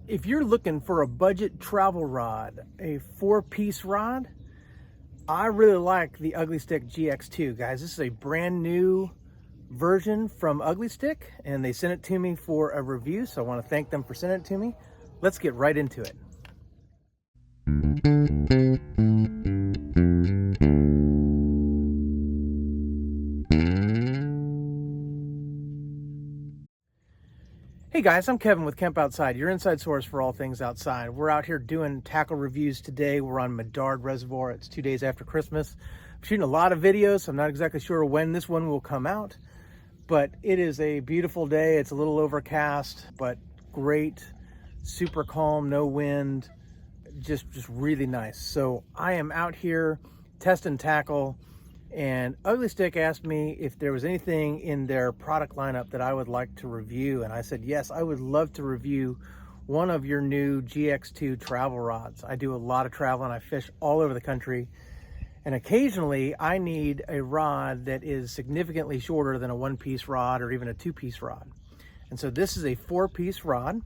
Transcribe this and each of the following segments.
If you're looking for a budget travel rod, a 4-piece rod, I really like the Ugly Stik GX2, guys. This is a brand new version from Ugly Stik, and they sent it to me for a review, so I want to thank them for sending it to me. Let's get right into it. Hey guys, I'm Kevin with Kemp Outside, your inside source for all things outside. We're out here doing tackle reviews today. We're on Medard Reservoir. It's 2 days after Christmas. I'm shooting a lot of videos. I'm not exactly sure when this one will come out, but it is a beautiful day. It's a little overcast, but great, super calm, no wind, just really nice. So I am out here testing tackle, and Ugly Stik asked me if there was anything in their product lineup that I would like to review. And I said, yes, I would love to review one of your new GX2 travel rods. I do a lot of traveling. I fish all over the country. And occasionally I need a rod that is significantly shorter than a 1-piece rod or even a 2-piece rod. And so this is a 4-piece rod.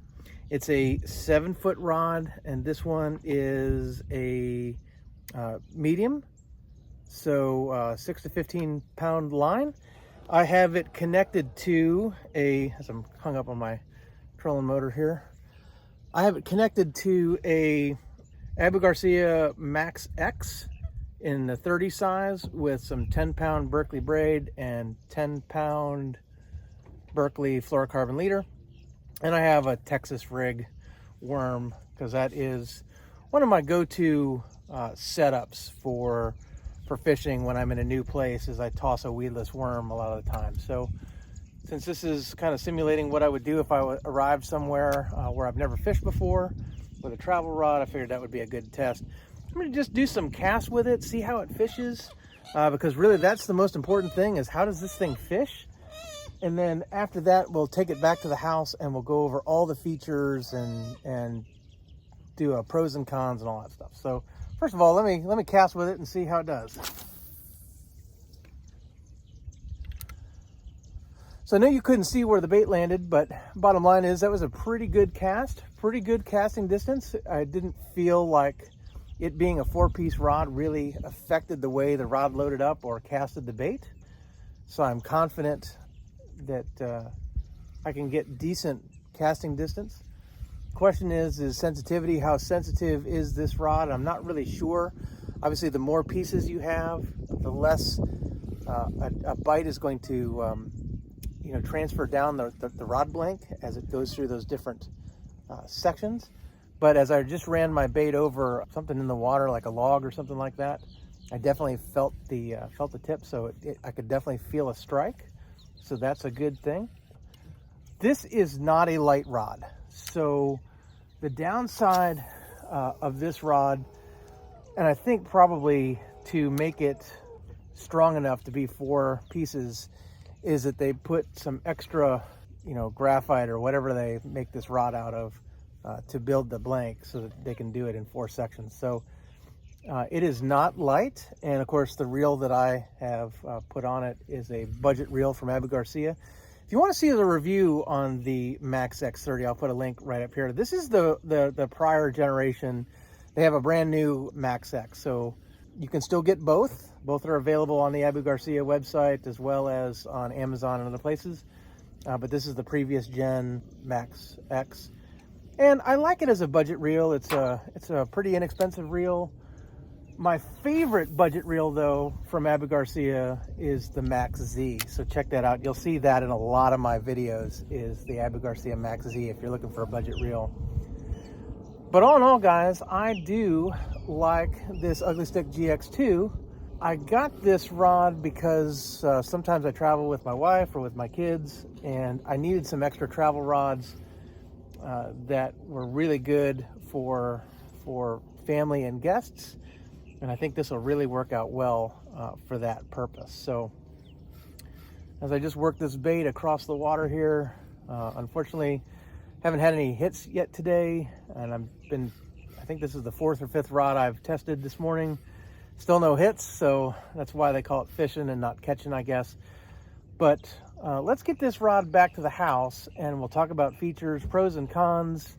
It's a 7-foot rod, and this one is a medium. So 6 to 15 pound line. I have it connected to as I'm hung up on my trolling motor here, I have it connected to a Abu Garcia Max X in the 30 size with some 10-pound Berkeley braid and 10-pound Berkeley fluorocarbon leader. And I have a Texas rig worm, because that is one of my go-to setups for fishing when I'm in a new place, is I toss a weedless worm a lot of the time. So since this is kind of simulating what I would do if I arrived somewhere where I've never fished before with a travel rod, I figured that would be a good test. I'm going to just do some casts with it, see how it fishes, because really that's the most important thing, is how does this thing fish? And then after that, we'll take it back to the house and we'll go over all the features and do pros and cons and all that stuff. So first of all, let me cast with it and see how it does. So I know you couldn't see where the bait landed, but bottom line is that was a pretty good cast, pretty good casting distance. I didn't feel like it being a 4-piece rod really affected the way the rod loaded up or casted the bait. So I'm confident that I can get decent casting distance. Question is sensitivity. How sensitive is this rod? I'm not really sure. Obviously, the more pieces you have, the less a bite is going to transfer down the rod blank as it goes through those different sections. But as I just ran my bait over something in the water, like a log or something like that, I definitely felt the tip. So I could definitely feel a strike. So that's a good thing. This is not a light rod. So the downside of this rod, and I think probably to make it strong enough to be 4 pieces, is that they put some extra, graphite or whatever they make this rod out of to build the blank so that they can do it in 4 sections. So it is not light. And of course, the reel that I have put on it is a budget reel from Abu Garcia. If you want to see the review on the Max X30, I'll put a link right up here. This is the prior generation. They have a brand new Max X, so you can still get both. Both are available on the Abu Garcia website as well as on Amazon and other places. But this is the previous gen Max X, and I like it as a budget reel. It's a pretty inexpensive reel. My favorite budget reel, though, from Abu Garcia is the Max Z. So check that out. You'll see that in a lot of my videos, is the Abu Garcia Max Z, if you're looking for a budget reel. But all in all, guys, I do like this Ugly Stik GX2. I got this rod because sometimes I travel with my wife or with my kids, and I needed some extra travel rods that were really good for family and guests. And I think this will really work out well for that purpose. So as I just work this bait across the water here, unfortunately, haven't had any hits yet today. And I think this is the 4th or 5th rod I've tested this morning. Still no hits, so that's why they call it fishing and not catching, I guess. But let's get this rod back to the house and we'll talk about features, pros and cons,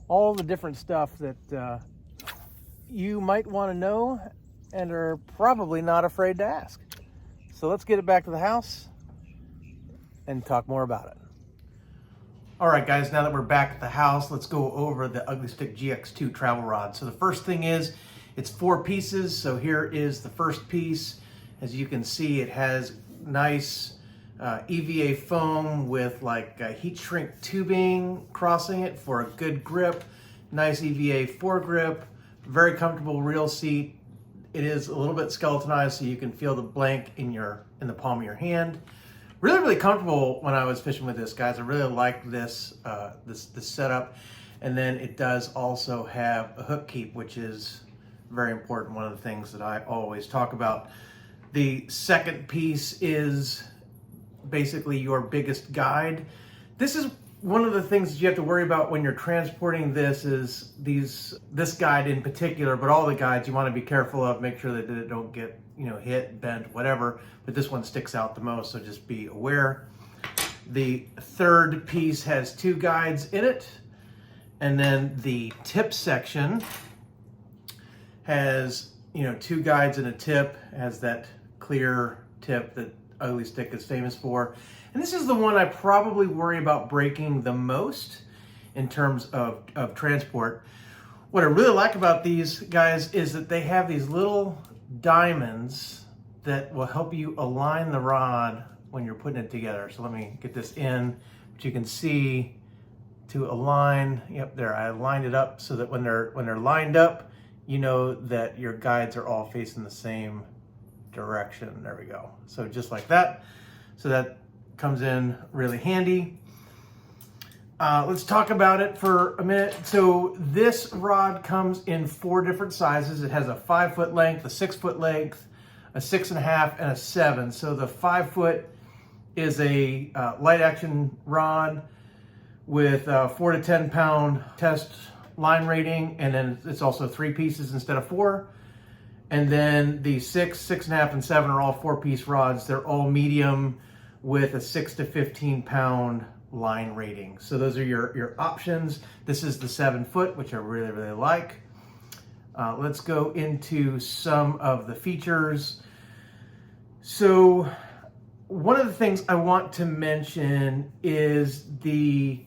all the different stuff that you might want to know and are probably not afraid to ask. So let's get it back to the house and talk more about it. All right, guys, now that we're back at the house, let's go over the Ugly Stik GX2 travel rod. So the first thing is, it's 4 pieces. So here is the first piece. As you can see, it has nice EVA foam with like heat shrink tubing crossing it for a good grip. Nice EVA foregrip, very comfortable reel seat. It is a little bit skeletonized, so you can feel the blank in the palm of your hand. Really, really comfortable when I was fishing with this, guys. I really like this this setup. And then it does also have a hook keep, which is very important. One of the things that I always talk about. The second piece is basically your biggest guide. This is one of the things that you have to worry about when you're transporting this is this guide in particular, but all the guides you want to be careful of, make sure that it don't get, hit, bent, whatever, but this one sticks out the most, so just be aware. The third piece has 2 guides in it, and then the tip section has, 2 guides and a tip, has that clear tip that Ugly Stik is famous for. And this is the one I probably worry about breaking the most in terms of transport. What I really like about these guys is that they have these little diamonds that will help you align the rod when you're putting it together. So let me get this in, but you can see to align, yep, there, I lined it up so that when they're lined up, you know that your guides are all facing the same direction. There we go. So just like that. So that comes in really handy. Let's talk about it for a minute. So this rod comes in 4 different sizes. It has a 5-foot length, a 6-foot length, a 6.5, and a 7. So the 5-foot is a light action rod with a 4 to 10 pound test line rating, and then it's also 3 pieces instead of 4. And then the 6, 6.5, and 7 are all 4-piece rods. They're all medium with a 6 to 15 pound line rating. So those are your options. This is the 7-foot, which I really, really like. Let's go into some of the features. So one of the things I want to mention is the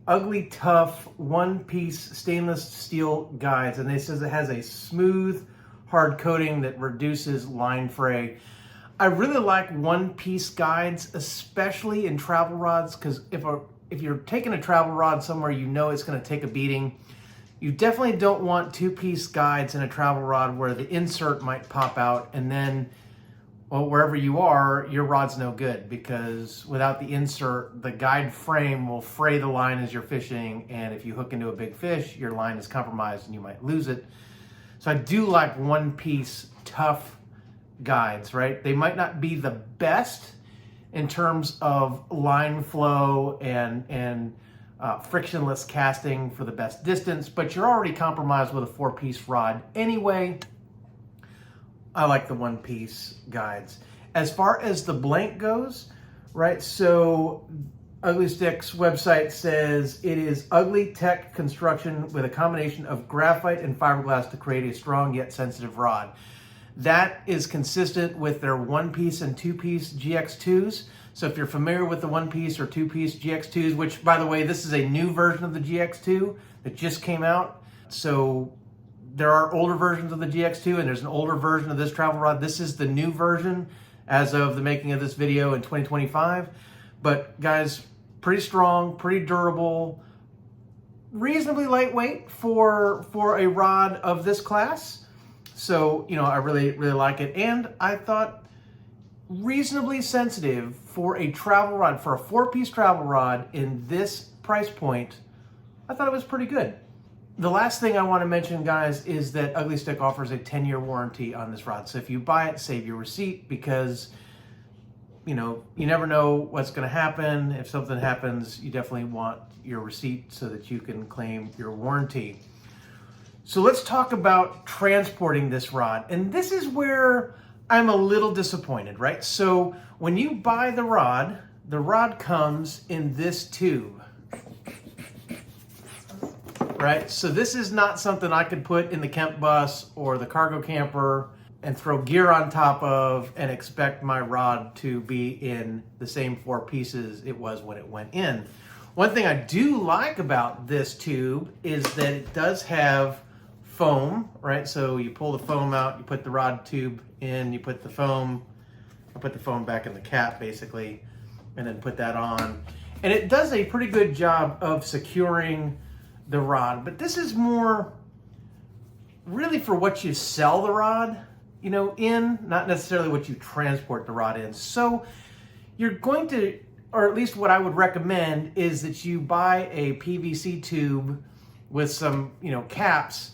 Ugly Tough 1-piece stainless steel guides, and it says it has a smooth, hard coating that reduces line fray. I really like 1-piece guides, especially in travel rods, because if you're taking a travel rod somewhere you know it's going to take a beating, you definitely don't want 2-piece guides in a travel rod where the insert might pop out, and then, well, wherever you are, your rod's no good, because without the insert, the guide frame will fray the line as you're fishing, and if you hook into a big fish, your line is compromised and you might lose it. So I do like 1-piece tough guides, right? They might not be the best in terms of line flow and frictionless casting for the best distance, but you're already compromised with a 4-piece rod anyway. I like the 1-piece guides. As far as the blank goes, right, so Ugly Stik's website says it is ugly tech construction with a combination of graphite and fiberglass to create a strong yet sensitive rod. That is consistent with their 1-piece and 2-piece GX2s. So if you're familiar with the 1-piece or 2-piece GX2s, which, by the way, this is a new version of the GX2 that just came out. So there are older versions of the GX2 and there's an older version of this travel rod. This is the new version as of the making of this video in 2025. But guys, pretty strong, pretty durable, reasonably lightweight for a rod of this class. So, I really, really like it. And I thought reasonably sensitive for a travel rod, for a 4-piece travel rod in this price point. I thought it was pretty good. The last thing I want to mention, guys, is that Ugly Stik offers a 10-year warranty on this rod. So if you buy it, save your receipt, because, you never know what's going to happen. If something happens, you definitely want your receipt so that you can claim your warranty. So let's talk about transporting this rod. And this is where I'm a little disappointed, right? So when you buy the rod comes in this tube. right? So this is not something I could put in the Kemp bus or the cargo camper and throw gear on top of and expect my rod to be in the same 4 pieces it was when it went in. One thing I do like about this tube is that it does have foam, right? So you pull the foam out, you put the rod tube in, you put the foam, I put the foam back in the cap basically, and then put that on. And it does a pretty good job of securing the rod, but this is more really for what you sell the rod, you know, in, not necessarily what you transport the rod in. So you're going to, or at least what I would recommend is that you buy a PVC tube with some, you know, caps,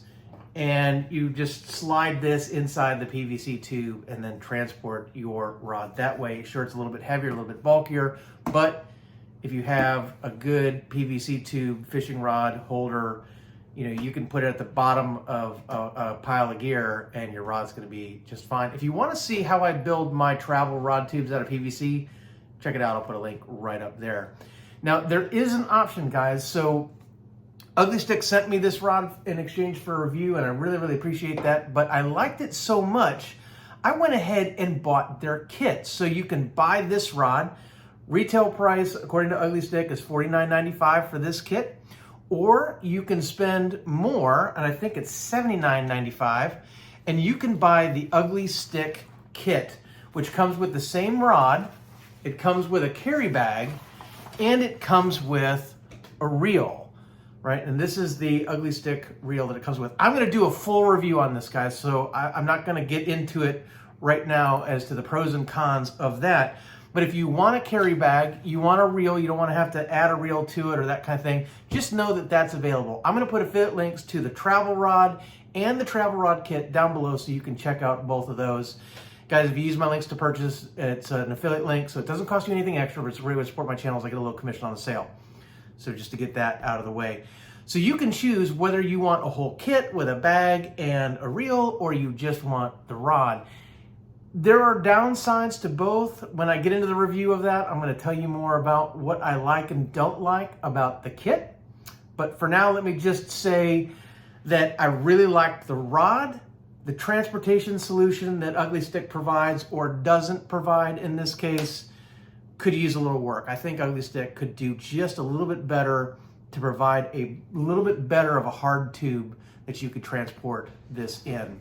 and you just slide this inside the PVC tube and then transport your rod that way. Sure, it's a little bit heavier, a little bit bulkier, but if you have a good PVC tube fishing rod holder, you know, you can put it at the bottom of a pile of gear and your rod's gonna be just fine. If you wanna see how I build my travel rod tubes out of PVC, check it out, I'll put a link right up there. Now, there is an option, guys. So Ugly Stik sent me this rod in exchange for a review, and I really, really appreciate that. But I liked it so much, I went ahead and bought their kit. So you can buy this rod. Retail price, according to Ugly Stik, is $49.95 for this kit. Or you can spend more, and I think it's $79.95, and you can buy the Ugly Stik kit, which comes with the same rod, it comes with a carry bag, and it comes with a reel. Right, and this is the Ugly Stik reel that it comes with. I'm gonna do a full review on this, guys, so I'm not gonna get into it right now as to the pros and cons of that. But if you want a carry bag, you want a reel, you don't wanna have to add a reel to it or that kind of thing, just know that that's available. I'm gonna put affiliate links to the travel rod and the travel rod kit down below so you can check out both of those. Guys, if you use my links to purchase, it's an affiliate link, so it doesn't cost you anything extra, but it's a great way to support my channels. I get a little commission on the sale. So just to get that out of the way. So you can choose whether you want a whole kit with a bag and a reel, or you just want the rod. There are downsides to both. When I get into the review of that, I'm gonna tell you more about what I like and don't like about the kit. But for now, let me just say that I really liked the rod, the transportation solution that Ugly Stik provides or doesn't provide in this case could use a little work. I think Ugly Stik could do just a little bit better to provide a little bit better of a hard tube that you could transport this in.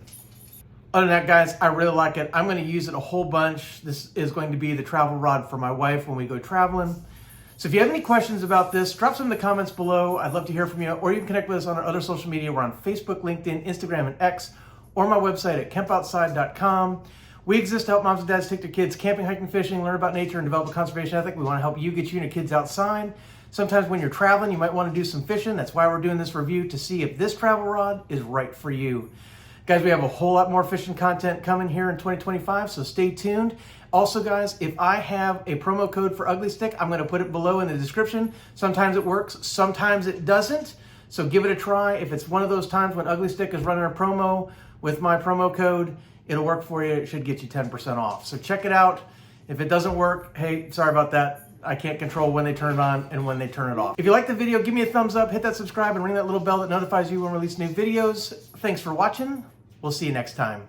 Other than that, guys, I really like it. I'm going to use it a whole bunch. This is going to be the travel rod for my wife when we go traveling. So if you have any questions about this, drop some in the comments below. I'd love to hear from you, or you can connect with us on our other social media. We're on Facebook, LinkedIn, Instagram, and X, or my website at kempoutside.com. We exist to help moms and dads take their kids camping, hiking, fishing, learn about nature, and develop a conservation ethic. We want to help you get you and your kids outside. Sometimes when you're traveling, you might want to do some fishing. That's why we're doing this review, to see if this travel rod is right for you. Guys, we have a whole lot more fishing content coming here in 2025, so stay tuned. Also, guys, if I have a promo code for Ugly Stik, I'm going to put it below in the description. Sometimes it works, sometimes it doesn't. So give it a try. If it's one of those times when Ugly Stik is running a promo with my promo code, it'll work for you. It should get you 10% off. So check it out. If it doesn't work, hey, sorry about that. I can't control when they turn it on and when they turn it off. If you like the video, give me a thumbs up, hit that subscribe, and ring that little bell that notifies you when we release new videos. Thanks for watching. We'll see you next time.